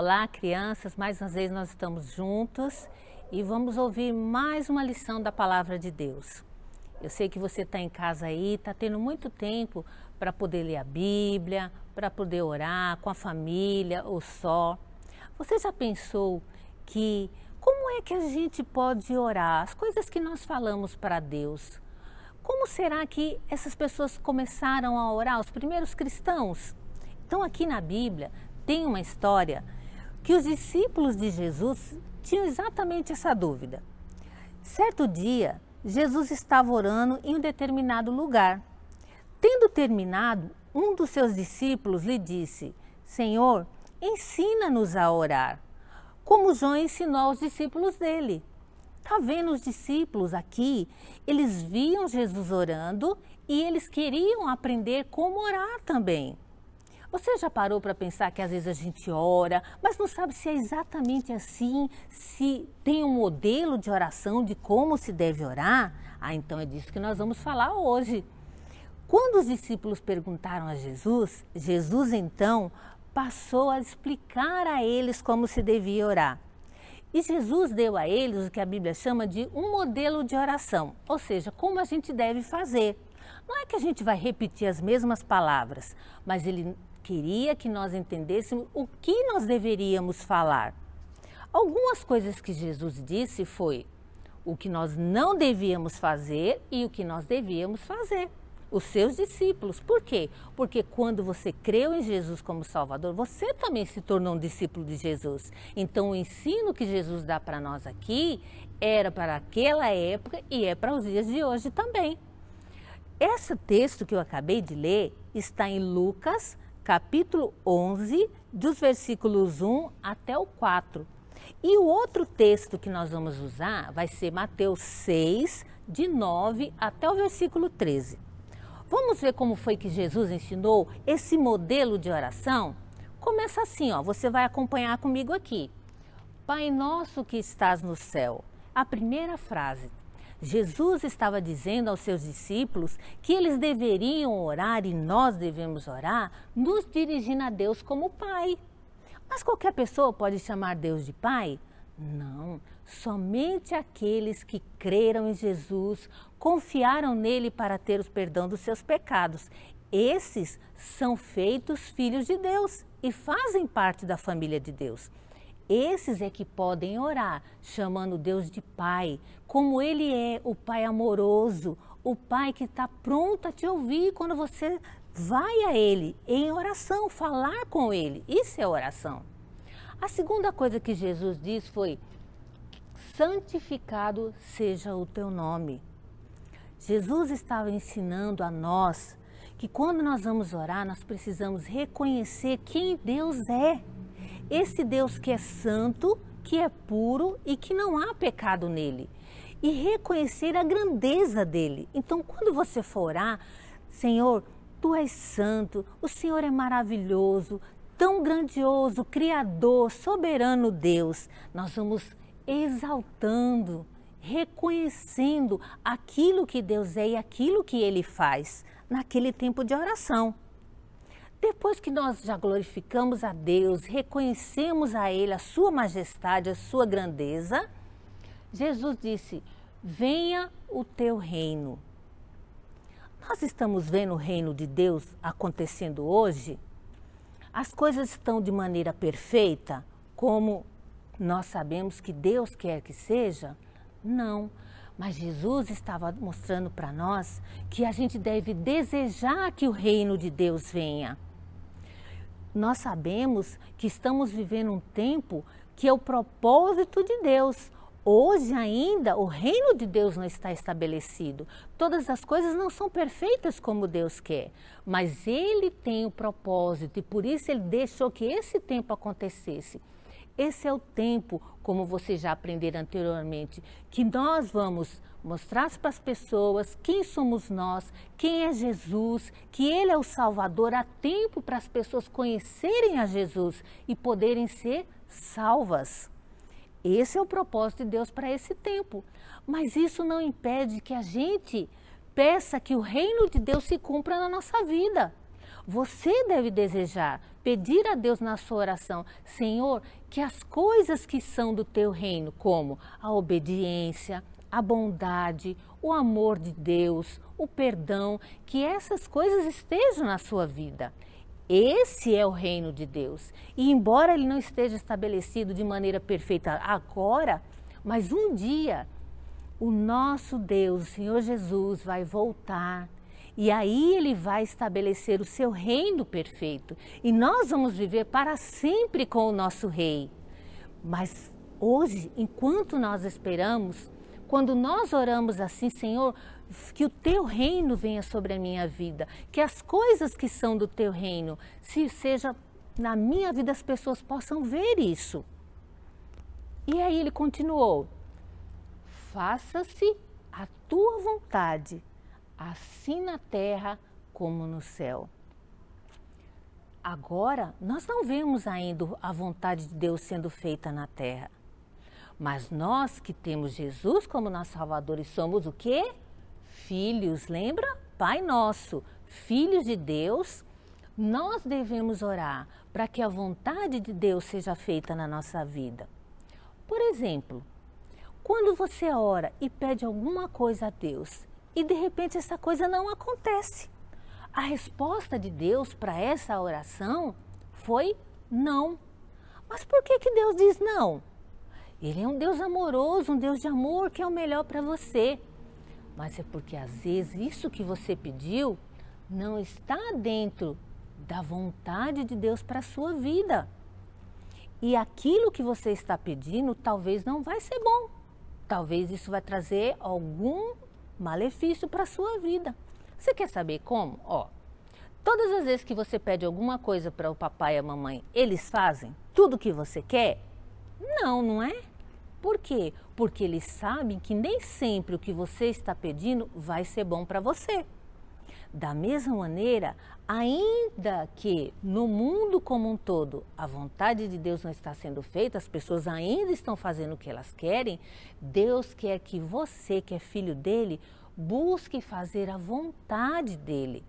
Olá, crianças, mais uma vez nós estamos juntos e vamos ouvir mais uma lição da Palavra de Deus. Eu sei que você está em casa aí, está tendo muito tempo para poder ler a Bíblia, para poder orar com a família ou só. Você já pensou que como é que a gente pode orar? As coisas que nós falamos para Deus. Como será que essas pessoas começaram a orar, os primeiros cristãos? Então aqui na Bíblia tem uma história que os discípulos de Jesus tinham exatamente essa dúvida. Certo dia, Jesus estava orando em um determinado lugar. Tendo terminado, um dos seus discípulos lhe disse: Senhor, ensina-nos a orar, como João ensinou aos discípulos dele. Está vendo os discípulos aqui? Eles viam Jesus orando e eles queriam aprender como orar também. Você já parou para pensar que às vezes a gente ora, mas não sabe se é exatamente assim, se tem um modelo de oração de como se deve orar? Então é disso que nós vamos falar hoje. Quando os discípulos perguntaram a Jesus, Jesus então passou a explicar a eles como se devia orar. E Jesus deu a eles o que a Bíblia chama de um modelo de oração, ou seja, como a gente deve fazer. Não é que a gente vai repetir as mesmas palavras, mas ele queria que nós entendêssemos o que nós deveríamos falar. Algumas coisas que Jesus disse foi o que nós não devíamos fazer e o que nós devíamos fazer. Os seus discípulos. Por quê? Porque quando você creu em Jesus como Salvador, você também se tornou um discípulo de Jesus. Então o ensino que Jesus dá para nós aqui era para aquela época e é para os dias de hoje também. Esse texto que eu acabei de ler está em Lucas, capítulo 11, dos versículos 1 até o 4. E o outro texto que nós vamos usar vai ser Mateus 6, de 9 até o versículo 13. Vamos ver como foi que Jesus ensinou esse modelo de oração? Começa assim, você vai acompanhar comigo aqui. Pai nosso que estás no céu. A primeira frase. Jesus estava dizendo aos seus discípulos que eles deveriam orar e nós devemos orar, nos dirigindo a Deus como Pai. Mas qualquer pessoa pode chamar Deus de Pai? Não, somente aqueles que creram em Jesus, confiaram nele para ter o perdão dos seus pecados. Esses são feitos filhos de Deus e fazem parte da família de Deus. Esses é que podem orar, chamando Deus de Pai, como Ele é o Pai amoroso, o Pai que está pronto a te ouvir quando você vai a Ele em oração, falar com Ele. Isso é oração. A segunda coisa que Jesus disse foi: santificado seja o teu nome. Jesus estava ensinando a nós que quando nós vamos orar, nós precisamos reconhecer quem Deus é. Esse Deus que é santo, que é puro e que não há pecado nele. E reconhecer a grandeza dele. Então, quando você for orar, Senhor, tu és santo, o Senhor é maravilhoso, tão grandioso, Criador, soberano Deus. Nós vamos exaltando, reconhecendo aquilo que Deus é e aquilo que Ele faz naquele tempo de oração. Depois que nós já glorificamos a Deus, reconhecemos a Ele a sua majestade, a sua grandeza, Jesus disse: venha o teu reino. Nós estamos vendo o reino de Deus acontecendo hoje? As coisas estão de maneira perfeita, como nós sabemos que Deus quer que seja? Não, mas Jesus estava mostrando para nós que a gente deve desejar que o reino de Deus venha. Nós sabemos que estamos vivendo um tempo que é o propósito de Deus. Hoje ainda o reino de Deus não está estabelecido. Todas as coisas não são perfeitas como Deus quer, mas Ele tem o propósito e por isso Ele deixou que esse tempo acontecesse. Esse é o tempo, como vocês já aprenderam anteriormente, que nós vamos mostrar para as pessoas quem somos nós, quem é Jesus, que Ele é o Salvador. Há tempo para as pessoas conhecerem a Jesus e poderem ser salvas. Esse é o propósito de Deus para esse tempo. Mas isso não impede que a gente peça que o reino de Deus se cumpra na nossa vida. Você deve desejar, pedir a Deus na sua oração, Senhor, que as coisas que são do teu reino, como a obediência, a bondade, o amor de Deus, o perdão, que essas coisas estejam na sua vida. Esse é o reino de Deus. E embora ele não esteja estabelecido de maneira perfeita agora, mas um dia o nosso Deus, o Senhor Jesus, vai voltar. E aí ele vai estabelecer o seu reino perfeito. E nós vamos viver para sempre com o nosso rei. Mas hoje, enquanto nós esperamos, quando nós oramos assim, Senhor, que o teu reino venha sobre a minha vida, que as coisas que são do teu reino, se seja na minha vida, as pessoas possam ver isso. E aí ele continuou, faça-se a tua vontade, assim na terra como no céu. Agora, nós não vemos ainda a vontade de Deus sendo feita na terra. Mas nós que temos Jesus como nosso Salvador e somos o quê? Filhos, lembra? Pai nosso, filhos de Deus, nós devemos orar para que a vontade de Deus seja feita na nossa vida. Por exemplo, quando você ora e pede alguma coisa a Deus e de repente essa coisa não acontece, a resposta de Deus para essa oração foi não. Mas por que Deus diz não? Ele é um Deus amoroso, um Deus de amor, que é o melhor para você. Mas é porque às vezes isso que você pediu não está dentro da vontade de Deus para a sua vida. E aquilo que você está pedindo talvez não vai ser bom. Talvez isso vai trazer algum malefício para a sua vida. Você quer saber como? Todas as vezes que você pede alguma coisa para o papai e a mamãe, eles fazem tudo o que você quer? Não, não é? Por quê? Porque eles sabem que nem sempre o que você está pedindo vai ser bom para você. Da mesma maneira, ainda que no mundo como um todo a vontade de Deus não está sendo feita, as pessoas ainda estão fazendo o que elas querem, Deus quer que você, que é filho dele, busque fazer a vontade dele.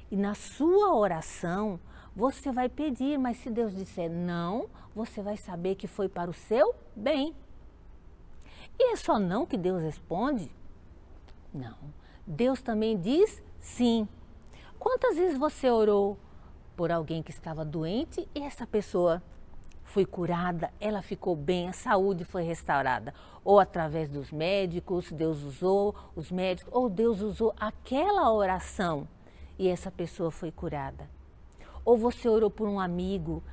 E na sua oração, você vai pedir, mas se Deus disser não, você vai saber que foi para o seu bem. E é só não que Deus responde? Não. Deus também diz sim. Quantas vezes você orou por alguém que estava doente e essa pessoa foi curada, ela ficou bem, a saúde foi restaurada? Ou através dos médicos, Deus usou os médicos, ou Deus usou aquela oração e essa pessoa foi curada? Ou você orou por um amigo,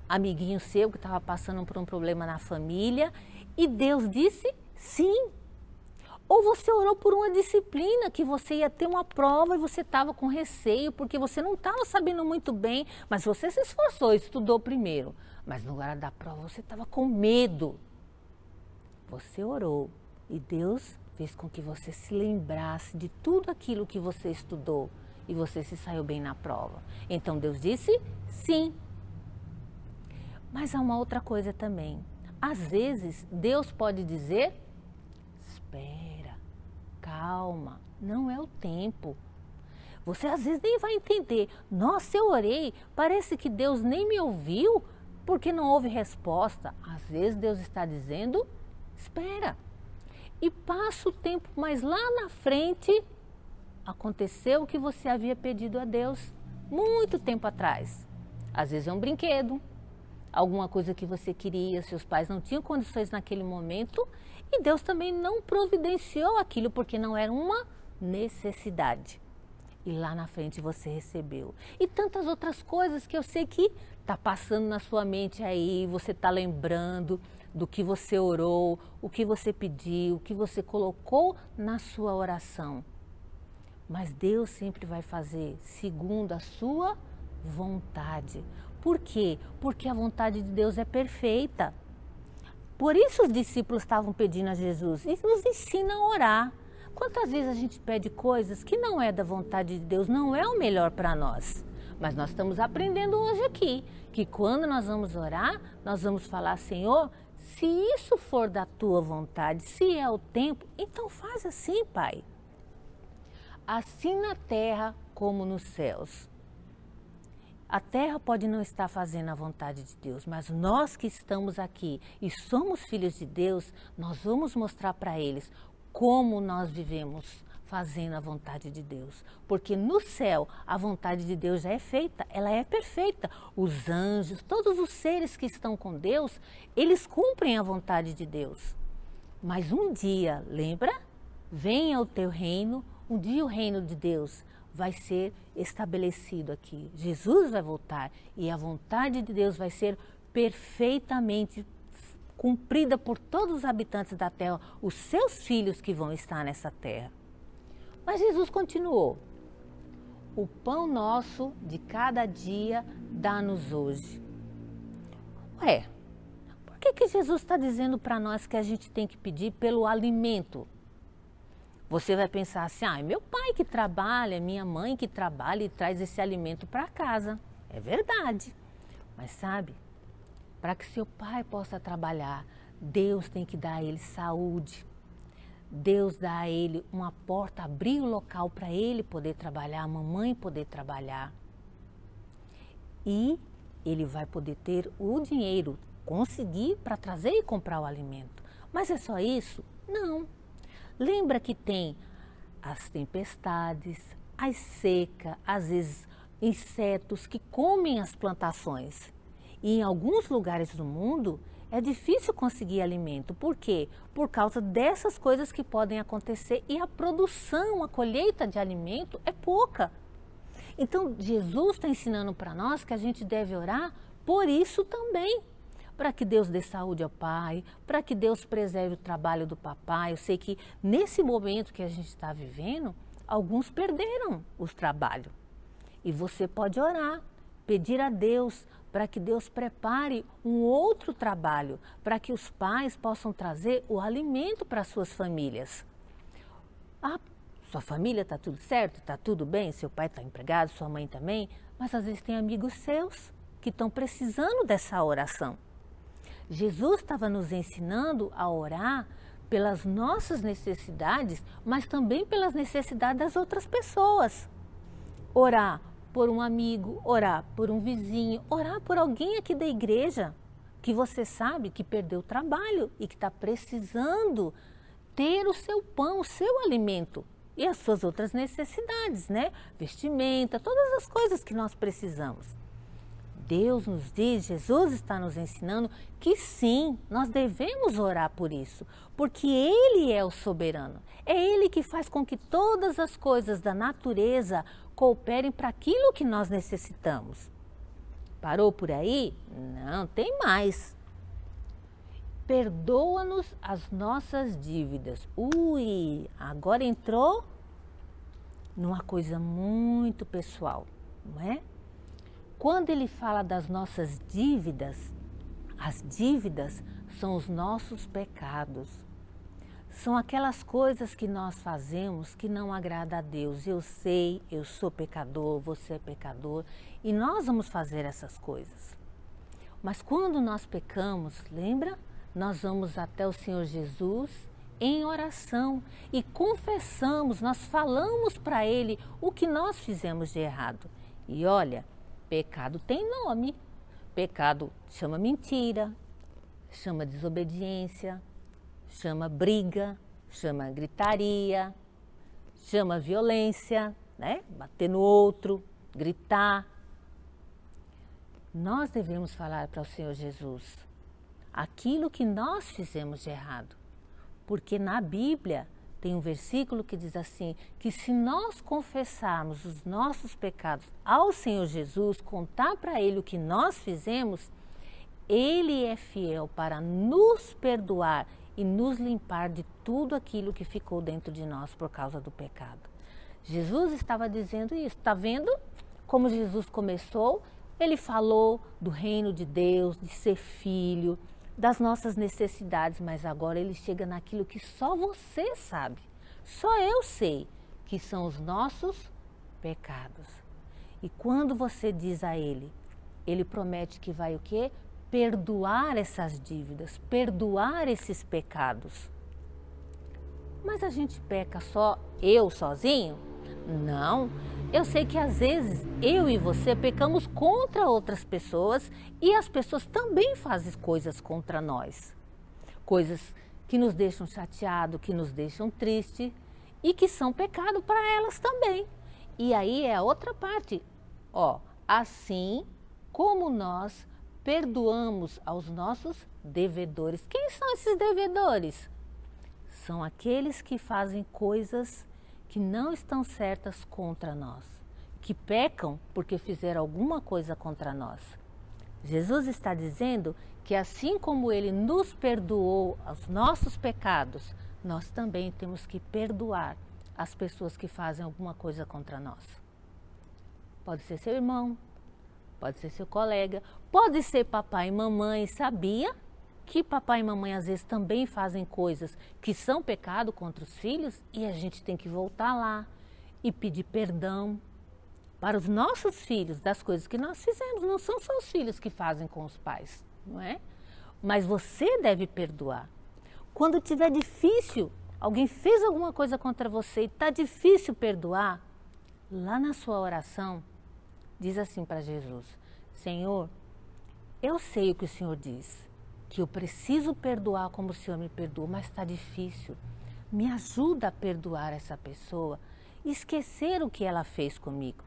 amiguinho seu que estava passando por um problema na família e Deus disse sim. Ou você orou por uma disciplina que você ia ter uma prova e você estava com receio porque você não estava sabendo muito bem, mas você se esforçou, estudou primeiro. Mas na hora da prova você estava com medo. Você orou e Deus fez com que você se lembrasse de tudo aquilo que você estudou e você se saiu bem na prova. Então Deus disse sim. Mas há uma outra coisa também. Às vezes Deus pode dizer, espera, calma, não é o tempo. Você às vezes nem vai entender. Nossa, eu orei, parece que Deus nem me ouviu porque não houve resposta. Às vezes Deus está dizendo, espera. E passa o tempo, mas lá na frente aconteceu o que você havia pedido a Deus muito tempo atrás. Às vezes é um brinquedo, alguma coisa que você queria, seus pais não tinham condições naquele momento e Deus também não providenciou aquilo porque não era uma necessidade. E lá na frente você recebeu. E tantas outras coisas que eu sei que está passando na sua mente aí, você está lembrando do que você orou, o que você pediu, o que você colocou na sua oração. Mas Deus sempre vai fazer segundo a sua vontade. Por quê? Porque a vontade de Deus é perfeita. Por isso os discípulos estavam pedindo a Jesus, e nos ensina a orar. Quantas vezes a gente pede coisas que não é da vontade de Deus, não é o melhor para nós. Mas nós estamos aprendendo hoje aqui, que quando nós vamos orar, nós vamos falar, Senhor, se isso for da tua vontade, se é o tempo, então faz assim, Pai. Assim na terra como nos céus. A terra pode não estar fazendo a vontade de Deus, mas nós que estamos aqui e somos filhos de Deus, nós vamos mostrar para eles como nós vivemos fazendo a vontade de Deus. Porque no céu a vontade de Deus já é feita, ela é perfeita. Os anjos, todos os seres que estão com Deus, eles cumprem a vontade de Deus. Mas um dia, lembra? Venha o teu reino, um dia o reino de Deus vai ser estabelecido aqui. Jesus vai voltar e a vontade de Deus vai ser perfeitamente cumprida por todos os habitantes da terra, os seus filhos que vão estar nessa terra. Mas Jesus continuou: o pão nosso de cada dia dá-nos hoje. Ué, por que Jesus está dizendo para nós que a gente tem que pedir pelo alimento? Você vai pensar assim, é meu pai que trabalha, minha mãe que trabalha e traz esse alimento para casa. É verdade, mas sabe, para que seu pai possa trabalhar, Deus tem que dar a ele saúde. Deus dá a ele uma porta, abrir o local para ele poder trabalhar, a mamãe poder trabalhar. E ele vai poder ter o dinheiro, conseguir para trazer e comprar o alimento. Mas é só isso? Não. Lembra que tem as tempestades, as secas, às vezes insetos que comem as plantações. E em alguns lugares do mundo é difícil conseguir alimento. Por quê? Por causa dessas coisas que podem acontecer e a produção, a colheita de alimento é pouca. Então Jesus está ensinando para nós que a gente deve orar por isso também. Para que Deus dê saúde ao pai, para que Deus preserve o trabalho do papai. Eu sei que nesse momento que a gente está vivendo, alguns perderam os trabalhos. E você pode orar, pedir a Deus para que Deus prepare um outro trabalho, para que os pais possam trazer o alimento para suas famílias. Sua família está tudo certo, está tudo bem, seu pai está empregado, sua mãe também, mas às vezes tem amigos seus que estão precisando dessa oração. Jesus estava nos ensinando a orar pelas nossas necessidades, mas também pelas necessidades das outras pessoas. Orar por um amigo, orar por um vizinho, orar por alguém aqui da igreja que você sabe que perdeu o trabalho e que está precisando ter o seu pão, o seu alimento e as suas outras necessidades, né? Vestimenta, todas as coisas que nós precisamos. Deus nos diz, Jesus está nos ensinando que sim, nós devemos orar por isso, porque Ele é o soberano. É Ele que faz com que todas as coisas da natureza cooperem para aquilo que nós necessitamos. Parou por aí? Não, tem mais. Perdoa-nos as nossas dívidas. Agora entrou numa coisa muito pessoal, não é? Quando ele fala das nossas dívidas, as dívidas são os nossos pecados. São aquelas coisas que nós fazemos que não agrada a Deus. Eu sei, eu sou pecador, você é pecador e nós vamos fazer essas coisas. Mas quando nós pecamos, lembra? Nós vamos até o Senhor Jesus em oração e confessamos, nós falamos para Ele o que nós fizemos de errado. E olha, pecado tem nome. Pecado chama mentira, chama desobediência, chama briga, chama gritaria, chama violência, né? Bater no outro, gritar. Nós devemos falar para o Senhor Jesus aquilo que nós fizemos de errado. Porque na Bíblia tem um versículo que diz assim, que se nós confessarmos os nossos pecados ao Senhor Jesus, contar para Ele o que nós fizemos, Ele é fiel para nos perdoar e nos limpar de tudo aquilo que ficou dentro de nós por causa do pecado. Jesus estava dizendo isso, está vendo como Jesus começou? Ele falou do reino de Deus, de ser filho, das nossas necessidades, mas agora ele chega naquilo que só você sabe, só eu sei, que são os nossos pecados. E quando você diz a ele, ele promete que vai o quê? Perdoar essas dívidas, perdoar esses pecados. Mas a gente peca só eu sozinho? Não. Eu sei que às vezes eu e você pecamos contra outras pessoas e as pessoas também fazem coisas contra nós. Coisas que nos deixam chateados, que nos deixam tristes e que são pecado para elas também. E aí é a outra parte. Ó, assim como nós perdoamos aos nossos devedores. Quem são esses devedores? São aqueles que fazem coisas que não estão certas contra nós, que pecam porque fizeram alguma coisa contra nós. Jesus está dizendo que assim como Ele nos perdoou os nossos pecados, nós também temos que perdoar as pessoas que fazem alguma coisa contra nós. Pode ser seu irmão, pode ser seu colega, pode ser papai e mamãe. Sabia que papai e mamãe às vezes também fazem coisas que são pecado contra os filhos e a gente tem que voltar lá e pedir perdão para os nossos filhos das coisas que nós fizemos. Não são só os filhos que fazem com os pais, não é? Mas você deve perdoar. Quando tiver difícil, alguém fez alguma coisa contra você e está difícil perdoar, lá na sua oração, diz assim para Jesus: Senhor, eu sei o que o Senhor diz, que eu preciso perdoar como o Senhor me perdoou, mas está difícil. Me ajuda a perdoar essa pessoa e esquecer o que ela fez comigo.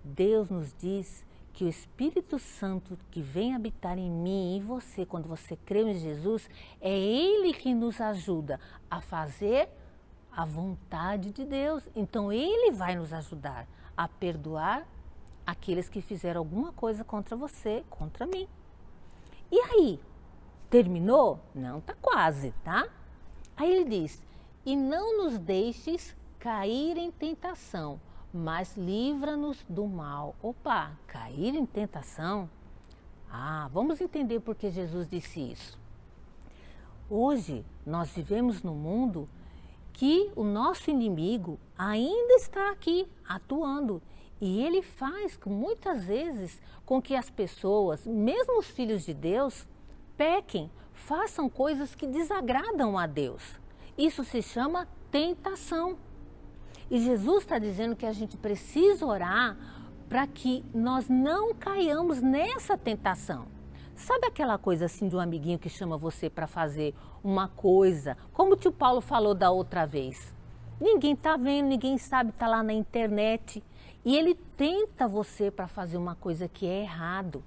Deus nos diz que o Espírito Santo que vem habitar em mim e em você, quando você crê em Jesus, é Ele que nos ajuda a fazer a vontade de Deus. Então Ele vai nos ajudar a perdoar aqueles que fizeram alguma coisa contra você, contra mim. E aí, terminou? Não, tá quase, tá? Aí ele diz: e não nos deixes cair em tentação, mas livra-nos do mal. Opa, cair em tentação? Ah, vamos entender por que Jesus disse isso. Hoje, nós vivemos num mundo que o nosso inimigo ainda está aqui, atuando. E ele faz, muitas vezes, com que as pessoas, mesmo os filhos de Deus, pequem, façam coisas que desagradam a Deus. Isso se chama tentação. E Jesus está dizendo que a gente precisa orar para que nós não caiamos nessa tentação. Sabe aquela coisa assim de um amiguinho que chama você para fazer uma coisa, como o tio Paulo falou da outra vez? Ninguém está vendo, ninguém sabe, está lá na internet. E ele tenta você para fazer uma coisa que é errado.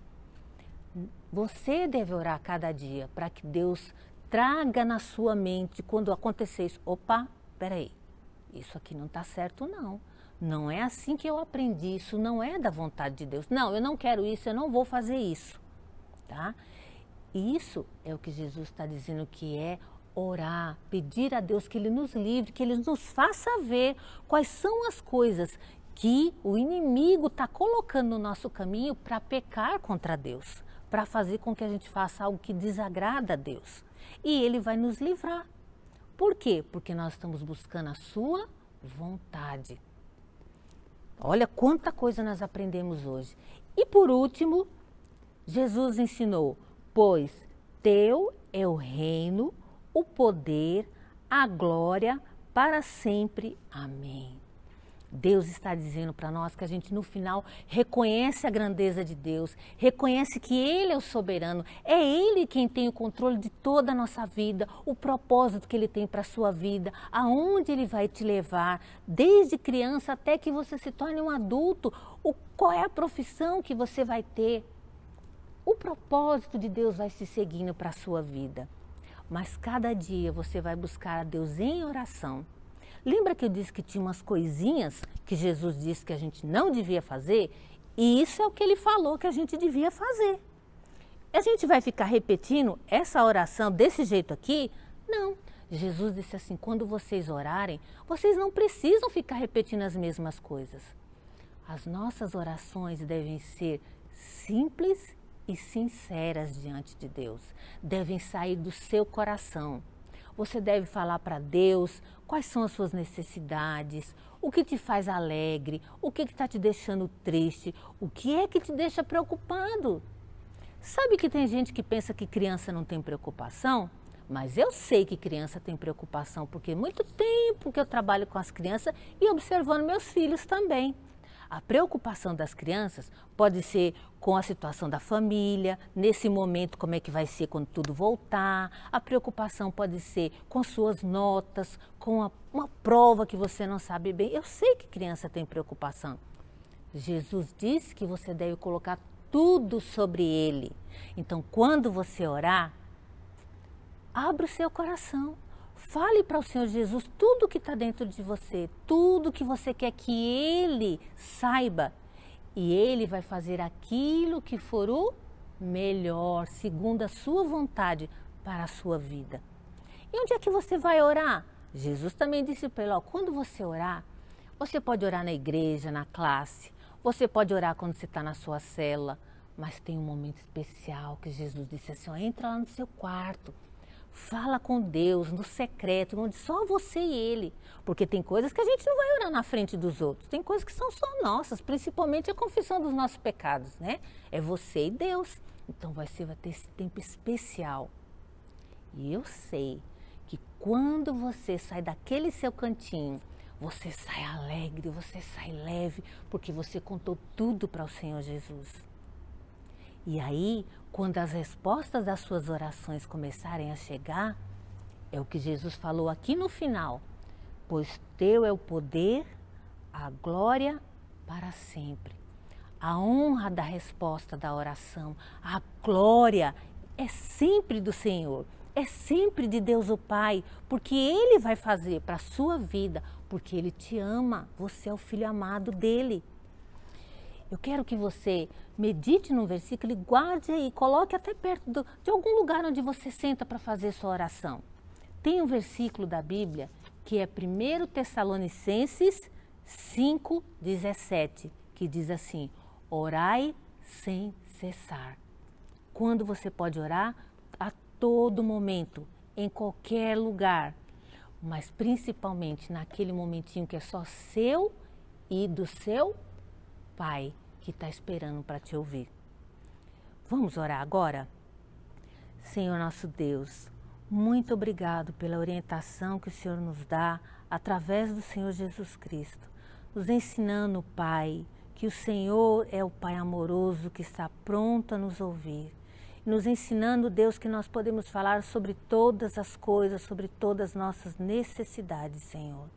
Você deve orar cada dia para que Deus traga na sua mente, quando acontecer isso: opa, peraí, isso aqui não está certo não. Não é assim que eu aprendi, isso não é da vontade de Deus. Não, eu não quero isso, eu não vou fazer isso. Tá? Isso é o que Jesus está dizendo que é orar, pedir a Deus que Ele nos livre, que Ele nos faça ver quais são as coisas que o inimigo está colocando no nosso caminho para pecar contra Deus, para fazer com que a gente faça algo que desagrada a Deus. E Ele vai nos livrar. Por quê? Porque nós estamos buscando a sua vontade. Olha quanta coisa nós aprendemos hoje. E por último, Jesus ensinou: pois teu é o reino, o poder, a glória para sempre. Amém. Deus está dizendo para nós que a gente no final reconhece a grandeza de Deus, reconhece que Ele é o soberano, é Ele quem tem o controle de toda a nossa vida, o propósito que Ele tem para a sua vida, aonde Ele vai te levar, desde criança até que você se torne um adulto, qual é a profissão que você vai ter. O propósito de Deus vai se seguindo para a sua vida, mas cada dia você vai buscar a Deus em oração. Lembra que eu disse que tinha umas coisinhas que Jesus disse que a gente não devia fazer? E isso é o que Ele falou que a gente devia fazer. A gente vai ficar repetindo essa oração desse jeito aqui? Não. Jesus disse assim: quando vocês orarem, vocês não precisam ficar repetindo as mesmas coisas. As nossas orações devem ser simples e sinceras diante de Deus. Devem sair do seu coração. Você deve falar para Deus quais são as suas necessidades, o que te faz alegre, o que está te deixando triste, o que é que te deixa preocupado. Sabe que tem gente que pensa que criança não tem preocupação? Mas eu sei que criança tem preocupação, porque é muito tempo que eu trabalho com as crianças e observando meus filhos também. A preocupação das crianças pode ser com a situação da família, nesse momento como é que vai ser quando tudo voltar. A preocupação pode ser com suas notas, com uma prova que você não sabe bem. Eu sei que criança tem preocupação. Jesus disse que você deve colocar tudo sobre ele. Então, quando você orar, abra o seu coração. Fale para o Senhor Jesus tudo que está dentro de você, tudo que você quer que Ele saiba. E Ele vai fazer aquilo que for o melhor, segundo a sua vontade para a sua vida. E onde é que você vai orar? Jesus também disse para ele, quando você orar, você pode orar na igreja, na classe, você pode orar quando você está na sua cela, mas tem um momento especial que Jesus disse assim, entra lá no seu quarto. Fala com Deus no secreto, onde só você e Ele. Porque tem coisas que a gente não vai orar na frente dos outros. Tem coisas que são só nossas, principalmente a confissão dos nossos pecados, né? É você e Deus. Então vai ter esse tempo especial. E eu sei que quando você sai daquele seu cantinho, você sai alegre, você sai leve, porque você contou tudo para o Senhor Jesus. E aí, quando as respostas das suas orações começarem a chegar, é o que Jesus falou aqui no final. Pois teu é o poder, a glória para sempre. A honra da resposta da oração, a glória é sempre do Senhor, é sempre de Deus o Pai, porque Ele vai fazer para a sua vida, porque Ele te ama, você é o filho amado dEle. Eu quero que você medite no versículo e guarde aí, coloque até perto de algum lugar onde você senta para fazer sua oração. Tem um versículo da Bíblia que é 1 Tessalonicenses 5,17, que diz assim, orai sem cessar. Quando você pode orar? A todo momento, em qualquer lugar, mas principalmente naquele momentinho que é só seu e do seu Pai, que está esperando para te ouvir. Vamos orar agora? Senhor nosso Deus, muito obrigado pela orientação que o Senhor nos dá através do Senhor Jesus Cristo, nos ensinando, Pai, que o Senhor é o Pai amoroso que está pronto a nos ouvir, nos ensinando, Deus, que nós podemos falar sobre todas as coisas, sobre todas as nossas necessidades, Senhor.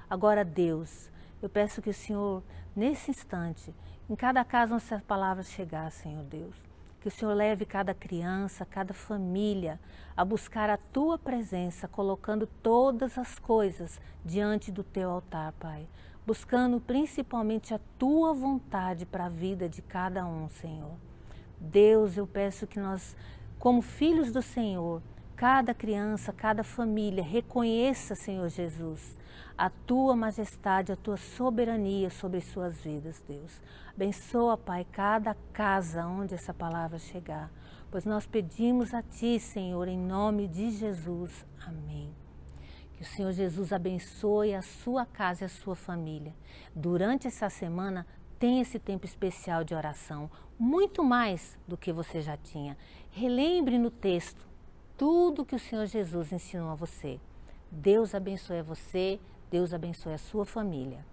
Agora, Deus, eu peço que o Senhor, nesse instante, em cada casa onde essa palavra chegar, Senhor Deus, que o Senhor leve cada criança, cada família a buscar a Tua presença, colocando todas as coisas diante do Teu altar, Pai. Buscando principalmente a Tua vontade para a vida de cada um, Senhor. Deus, eu peço que nós, como filhos do Senhor, cada criança, cada família, reconheça, Senhor Jesus, a Tua majestade, a Tua soberania sobre suas vidas, Deus. Abençoa, Pai, cada casa onde essa palavra chegar, pois nós pedimos a Ti, Senhor, em nome de Jesus. Amém. Que o Senhor Jesus abençoe a sua casa e a sua família. Durante essa semana, tenha esse tempo especial de oração, muito mais do que você já tinha. Relembre no texto tudo que o Senhor Jesus ensinou a você. Deus abençoe a você, Deus abençoe a sua família.